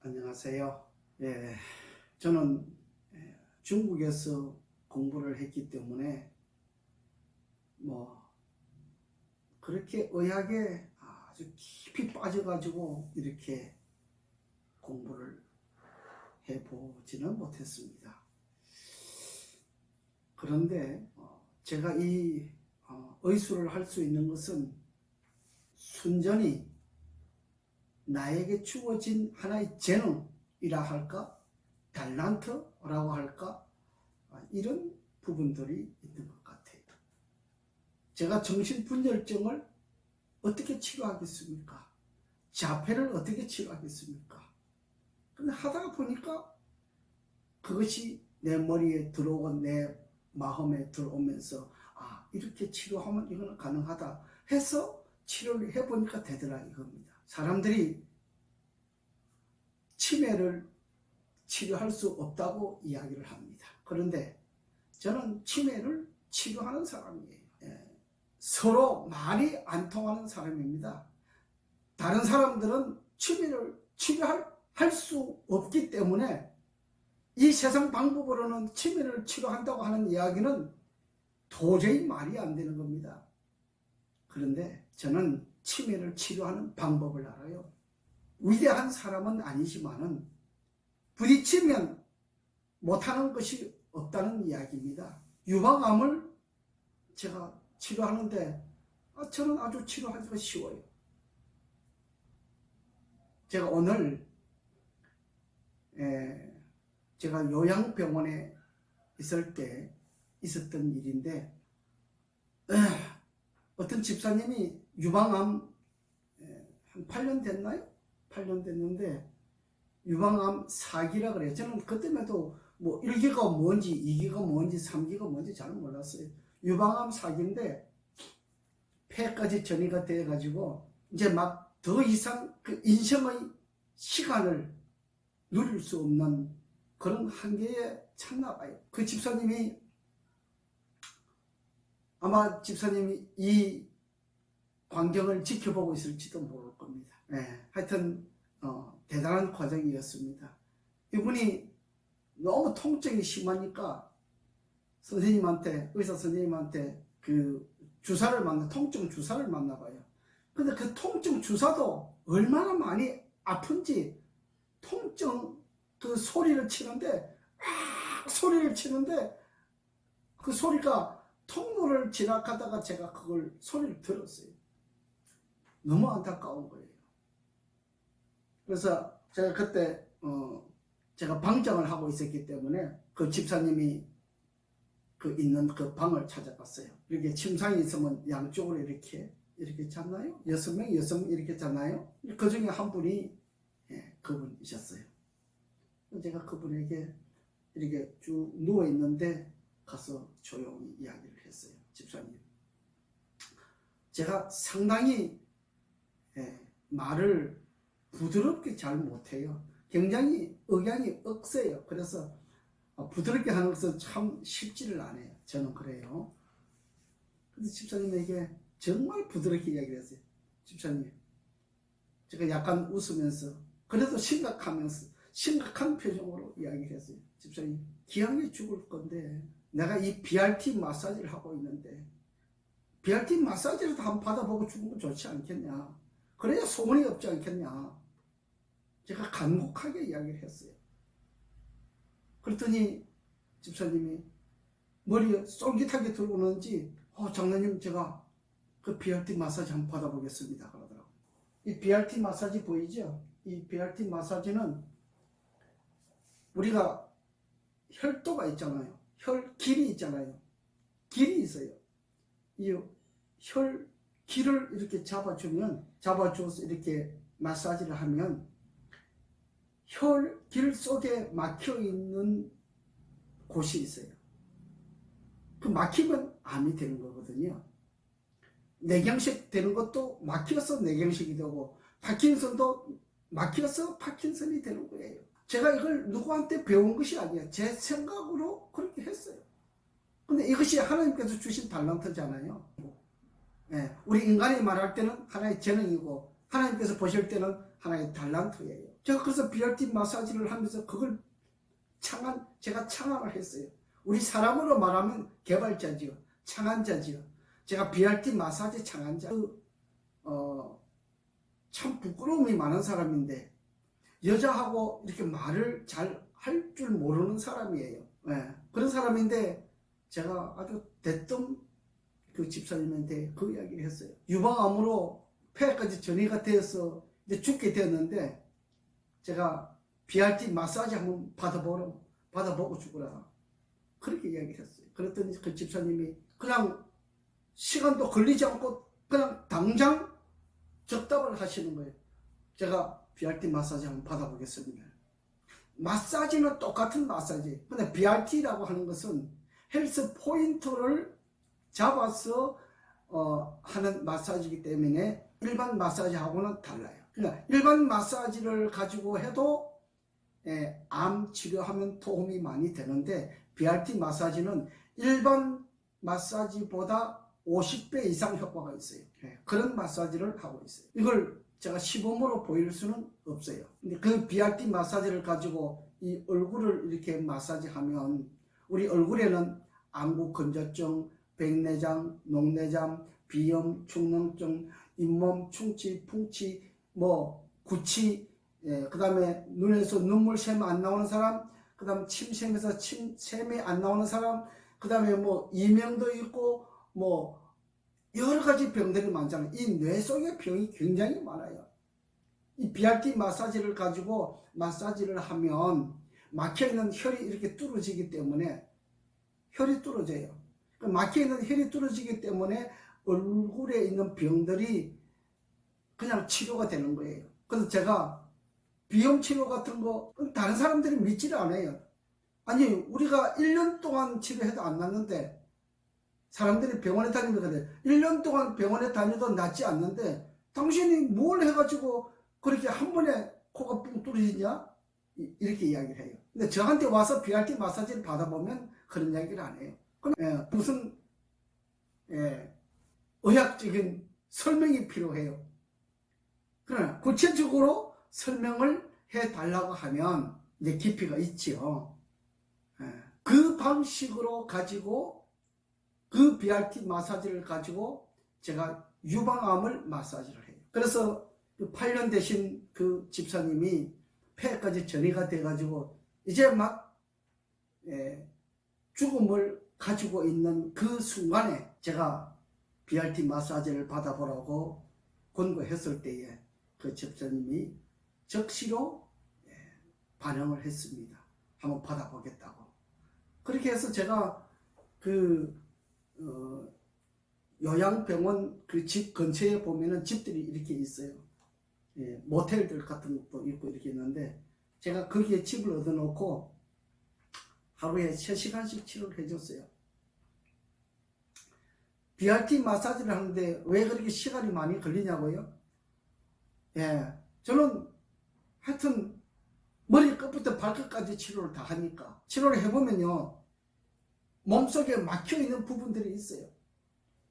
안녕하세요. 예, 저는 중국에서 공부를 했기 때문에 그렇게 의학에 아주 깊이 빠져가지고 이렇게 공부를 해보지는 못했습니다. 그런데 제가 이 의술을 할 수 있는 것은 순전히 나에게 주어진 하나의 재능이라 할까? 달란트라고 할까? 이런 부분들이 있는 것 같아요. 제가 정신분열증을 어떻게 치료하겠습니까? 자폐를 어떻게 치료하겠습니까? 근데 하다가 보니까 그것이 내 머리에 들어오고 내 마음에 들어오면서 이렇게 치료하면 이거는 가능하다 해서 치료를 해보니까 되더라 이겁니다. 사람들이 치매를 치료할 수 없다고 이야기를 합니다. 그런데 저는 치매를 치료하는 사람이에요. 서로 말이 안 통하는 사람입니다. 다른 사람들은 치매를 치료할 수 없기 때문에 이 세상 방법으로는 치매를 치료한다고 하는 이야기는 도저히 말이 안 되는 겁니다. 그런데 저는 치매를 치료하는 방법을 알아요. 위대한 사람은 아니지만은 부딪히면 못하는 것이 없다는 이야기입니다. 유방암을 제가 치료하는데 저는 아주 치료하기가 쉬워요. 제가 오늘 제가 요양병원에 있을 때 있었던 일인데 어떤 집사님이 유방암 한 8년 됐나요? 8년 됐는데 유방암 4기라 그래요. 저는 그때마도 1기가 뭔지 2기가 뭔지 3기가 뭔지 잘 몰랐어요. 유방암 4기인데 폐까지 전이가 돼 가지고 이제 막 더 이상 그 인생의 시간을 누릴 수 없는 그런 한계에 찼나 봐요. 그 집사님이 아마 집사님이 이 광경을 지켜보고 있을지도 모를 겁니다. 하여튼 대단한 과정이었습니다. 이분이 너무 통증이 심하니까 의사 선생님한테 그 주사를 통증 주사를 맞나 봐요. 근데 그 통증 주사도 얼마나 많이 아픈지 통증 그 소리를 치는데 그 소리가 통로를 지나가다가 제가 그걸 소리를 들었어요. 너무 안타까운 거예요. 그래서 제가 그때 제가 방장을 하고 있었기 때문에 그 집사님이 있는 그 방을 찾아갔어요. 이렇게 침상이 있으면 양쪽으로 이렇게 잤나요? 6명 이렇게 잤나요? 그 중에 한 분이 그분이셨어요. 제가 그분에게 이렇게 쭉 누워 있는데 가서 조용히 이야기를 했어요. 집사님, 제가 상당히 말을 부드럽게 잘 못해요. 굉장히 억양이 억세요. 그래서 부드럽게 하는 것은 참 쉽지를 않아요. 저는 그래요. 근데 집사님에게 정말 부드럽게 이야기를 했어요. 집사님, 제가 약간 웃으면서 그래도 심각한 표정으로 이야기를 했어요. 집사님, 기왕에 죽을 건데 내가 이 BRT 마사지를 하고 있는데 BRT 마사지를 한번 받아보고 죽으면 좋지 않겠냐. 그래야 소문이 없지 않겠냐. 제가 간곡하게 이야기를 했어요. 그랬더니 집사님이 머리에 쫄깃하게 들어오는지 장로님, 제가 그 BRT 마사지 한번 받아보겠습니다 그러더라고요. 이 BRT 마사지 보이죠? 이 BRT 마사지는 우리가 혈도가 있잖아요. 혈길이 있잖아요. 길이 있어요. 이 혈길을 이렇게 잡아줘서 이렇게 마사지를 하면 혈길 속에 막혀있는 곳이 있어요. 그 막히면 암이 되는 거거든요. 뇌경색 되는 것도 막혀서 뇌경색이 되고 파킨슨도 막혀서 파킨슨이 되는 거예요. 제가 이걸 누구한테 배운 것이 아니에요. 제 생각으로 그렇게 했어요. 근데 이것이 하나님께서 주신 달란트잖아요. 우리 인간이 말할 때는 하나의 재능이고 하나님께서 보실 때는 하나의 달란트예요. 제가 그래서 BRT 마사지를 하면서 그걸 제가 창안을 했어요. 우리 사람으로 말하면 개발자지요. 창안자지요. 제가 BRT 마사지 창안자. 참 부끄러움이 많은 사람인데 여자하고 이렇게 말을 잘 할 줄 모르는 사람이에요. 네. 그런 사람인데 제가 아주 대뜸 그 집사님한테 그 이야기를 했어요. 유방암으로 폐까지 전이가 되어서 이제 죽게 되었는데 제가 BRT 마사지 한번 받아보고 죽으라. 그렇게 이야기를 했어요. 그랬더니 그 집사님이 그냥 시간도 걸리지 않고 그냥 당장 적답을 하시는 거예요. 제가 BRT 마사지 한번 받아보겠습니다. 마사지는 똑같은 마사지. 근데 BRT라고 하는 것은 헬스 포인트를 잡아서 하는 마사지이기 때문에 일반 마사지하고는 달라요. 그러니까 일반 마사지를 가지고 해도 암 치료하면 도움이 많이 되는데 BRT 마사지는 일반 마사지보다 50배 이상 효과가 있어요. 그런 마사지를 하고 있어요. 이걸 제가 시범으로 보일 수는 없어요. 근데 그 BRT 마사지를 가지고 이 얼굴을 이렇게 마사지하면 우리 얼굴에는 안구 건조증, 백내장, 녹내장, 비염, 축농증, 잇몸, 충치, 풍치, 구치, 그 다음에 눈에서 눈물샘 안 나오는 사람, 그 다음 침샘에서 침샘이 안 나오는 사람, 그 다음에 이명도 있고 여러 가지 병들이 많잖아요. 이 뇌 속의 병이 굉장히 많아요. 이 BRT 마사지를 가지고 마사지를 하면 막혀있는 혈이 이렇게 뚫어지기 때문에 혈이 뚫어져요. 막혀있는 혈이 뚫어지기 때문에 얼굴에 있는 병들이 그냥 치료가 되는 거예요. 그래서 제가 비염 치료 같은 거 다른 사람들이 믿지를 않아요. 아니 우리가 1년 동안 치료해도 안 낫는데 사람들이 병원에 다니면 그래. 1년 동안 병원에 다녀도 낫지 않는데 당신이 뭘 해가지고 그렇게 한 번에 코가 뿡 뚫어지냐? 이렇게 이야기를 해요. 근데 저한테 와서 BRT 마사지를 받아보면 그런 이야기를 안 해요. 무슨 의학적인 설명이 필요해요. 그러나 구체적으로 설명을 해달라고 하면 이제 깊이가 있지요. 그 방식으로 가지고 그 BRT 마사지를 가지고 제가 유방암을 마사지를 해요. 그래서 8년 되신 그 집사님이 폐까지 전이가 돼가지고 이제 막 죽음을 가지고 있는 그 순간에 제가 BRT 마사지를 받아보라고 권고했을 때에 그 집사님이 적시로 반응을 했습니다. 한번 받아보겠다고. 그렇게 해서 제가 요양병원 그 집 근처에 보면은 집들이 이렇게 있어요. 모텔들 같은 것도 있고 이렇게 있는데 제가 거기에 집을 얻어놓고 하루에 3시간씩 치료를 해줬어요. BRT 마사지를 하는데 왜 그렇게 시간이 많이 걸리냐고요? 저는 하여튼 머리 끝부터 발끝까지 치료를 다 하니까 치료를 해보면요 몸속에 막혀있는 부분들이 있어요.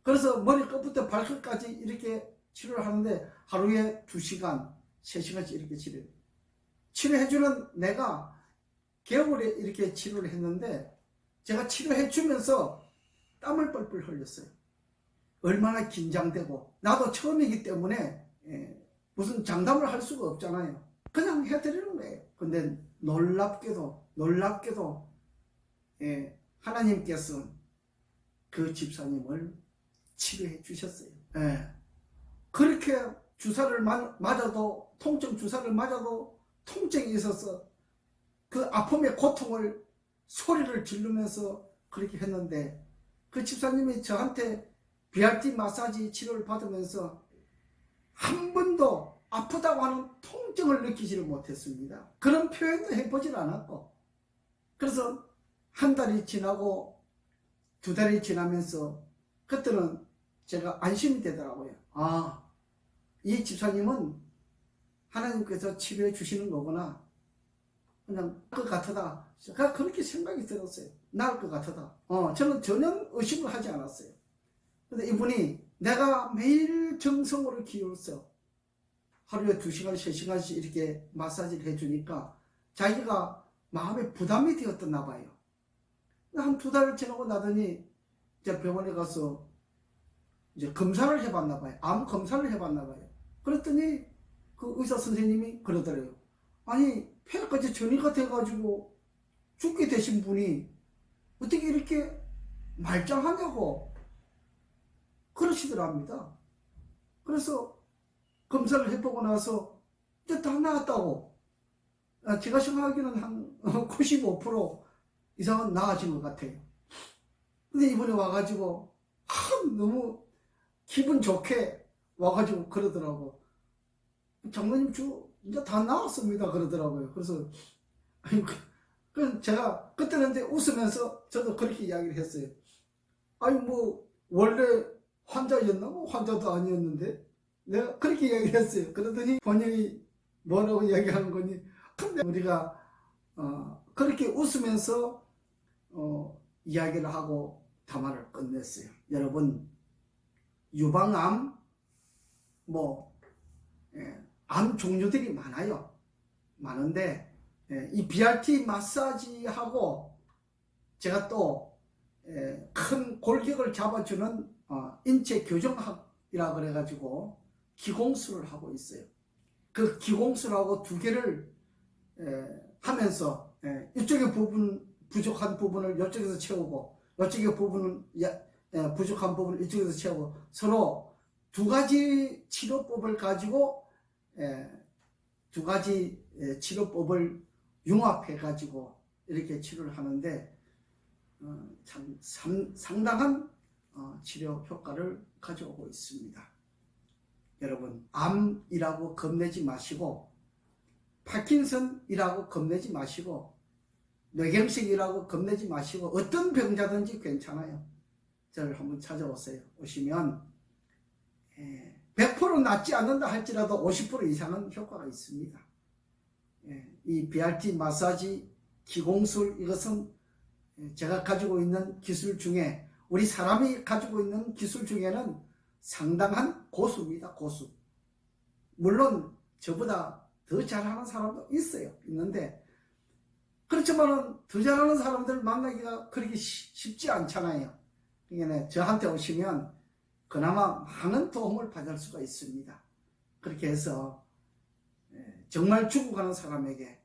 그래서 머리 끝부터 발끝까지 이렇게 치료를 하는데 하루에 2시간, 3시간씩 이렇게 치료해주는 내가 겨울에 이렇게 치료를 했는데 제가 치료해주면서 땀을 뻘뻘 흘렸어요. 얼마나 긴장되고 나도 처음이기 때문에 무슨 장담을 할 수가 없잖아요. 그냥 해드리는 거예요. 근데 놀랍게도 하나님께서 그 집사님을 치료해 주셨어요. 그렇게 주사를 맞아도 통증 주사를 맞아도 통증이 있어서 그 아픔의 고통을 소리를 지르면서 그렇게 했는데 그 집사님이 저한테 BRT 마사지 치료를 받으면서 한 번도 아프다고 하는 통증을 느끼지를 못했습니다. 그런 표현도 해보질 않았고 그래서 한 달이 지나고 2달이 지나면서 그때는 제가 안심이 되더라고요. 이 집사님은 하나님께서 치료해 주시는 거구나. 그냥 그 같다. 제가 그렇게 생각이 들었어요. 나을 것 같다. 저는 전혀 의심을 하지 않았어요. 근데 이분이 내가 매일 정성으로 기울서 하루에 2시간, 3시간씩 이렇게 마사지를 해주니까 자기가 마음에 부담이 되었었나 봐요. 한 2달을 지나고 나더니 이제 병원에 가서 이제 검사를 해봤나 봐요. 암 검사를 해봤나 봐요. 그랬더니 그 의사 선생님이 그러더래요. 아니, 폐까지 전이가 돼가지고 죽게 되신 분이 어떻게 이렇게 말짱하냐고 그러시더랍니다. 그래서 검사를 해보고 나서 이제 다 나았다고. 제가 생각하기는 한 95% 이상은 나아진 것 같아요. 근데 이번에 와가지고 너무 기분 좋게 와가지고 그러더라고. 장로님 이제 다 나았습니다 그러더라고요. 그래서 제가 그때는 이제 웃으면서 저도 그렇게 이야기를 했어요. 아니 뭐 원래 환자였나? 뭐 환자도 아니었는데 내가 그렇게 이야기를 했어요. 그러더니 본인이 뭐라고 이야기하는 거니? 근데 우리가 그렇게 웃으면서 이야기를 하고 담화를 끝냈어요. 여러분, 유방암 암 종류들이 많아요. 많은데 이 BRT 마사지하고 제가 또 큰 골격을 잡아주는 인체 교정학이라 그래가지고 기공술을 하고 있어요. 그 기공술하고 두 개를 하면서 이쪽의 부분 부족한 부분을 이쪽에서 채우고 이쪽의 부분은 부족한 부분을 이쪽에서 채우고 서로 두 가지 치료법을 가지고 두 가지 치료법을 융합해 가지고 이렇게 치료를 하는데 참 상당한 치료 효과를 가져오고 있습니다. 여러분, 암이라고 겁내지 마시고 파킨슨이라고 겁내지 마시고 뇌경색이라고 겁내지 마시고 어떤 병자든지 괜찮아요. 저를 한번 찾아오세요. 오시면 100% 낫지 않는다 할지라도 50% 이상은 효과가 있습니다. 이 BRT 마사지, 기공술, 이것은 제가 가지고 있는 기술 중에 우리 사람이 가지고 있는 기술 중에는 상당한 고수입니다. 고수. 물론 저보다 더 잘하는 사람도 있는데 그렇지만 더 잘하는 사람들 만나기가 그렇게 쉽지 않잖아요. 그러니까 저한테 오시면 그나마 많은 도움을 받을 수가 있습니다. 그렇게 해서 정말 죽어가는 사람에게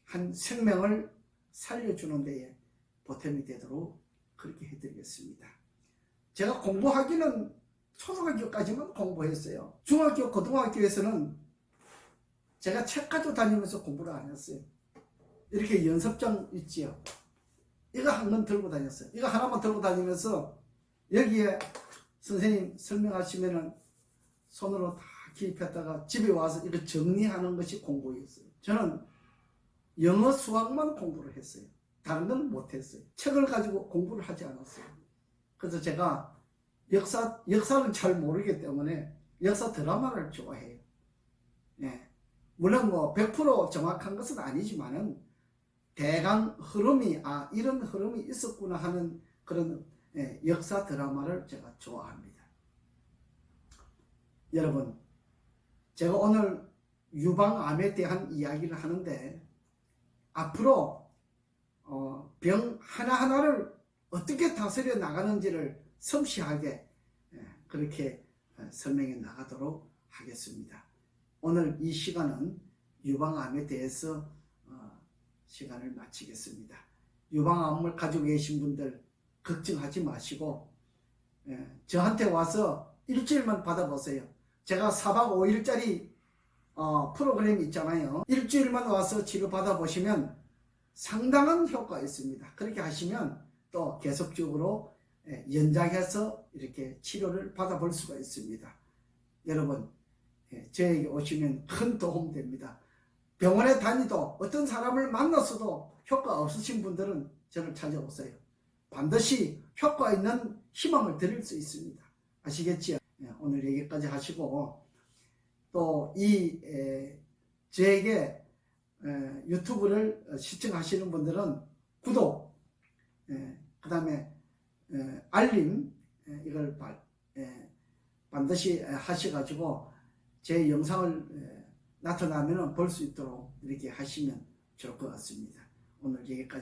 한 생명을 살려주는 데에 보탬이 되도록 그렇게 해드리겠습니다. 제가 공부하기는 초등학교까지만 공부했어요. 중학교, 고등학교에서는 제가 책 가지고 다니면서 공부를 안 했어요. 이렇게 연습장 있지요. 이거 한 권 들고 다녔어요. 이거 하나만 들고 다니면서 여기에 선생님 설명하시면은 손으로 다 기입했다가 집에 와서 이거 정리하는 것이 공부였어요. 저는 영어, 수학만 공부를 했어요. 다른 건 못했어요. 책을 가지고 공부를 하지 않았어요. 그래서 제가 역사를 잘 모르기 때문에 역사 드라마를 좋아해요. 물론 100% 정확한 것은 아니지만은 대강 흐름이 이런 흐름이 있었구나 하는 그런 역사 드라마를 제가 좋아합니다. 여러분, 제가 오늘 유방암에 대한 이야기를 하는데 앞으로 병 하나하나를 어떻게 다스려 나가는지를 섬세하게 그렇게 설명해 나가도록 하겠습니다. 오늘 이 시간은 유방암에 대해서 시간을 마치겠습니다. 유방암을 가지고 계신 분들 걱정하지 마시고 저한테 와서 일주일만 받아보세요. 제가 4박 5일짜리 프로그램이 있잖아요. 일주일만 와서 치료 받아보시면 상당한 효과가 있습니다. 그렇게 하시면 또 계속적으로 연장해서 이렇게 치료를 받아볼 수가 있습니다. 여러분, 저에게 오시면 큰 도움 됩니다. 병원에 다니도 어떤 사람을 만났어도 효과 없으신 분들은 저를 찾아오세요. 반드시 효과 있는 희망을 드릴 수 있습니다. 아시겠지요? 오늘 여기까지 하시고 또 저에게 유튜브를 시청하시는 분들은 구독, 그 다음에 알림 이걸 반드시 하셔가지고 제 영상을 나타나면 볼 수 있도록 이렇게 하시면 좋을 것 같습니다. 오늘 여기까지.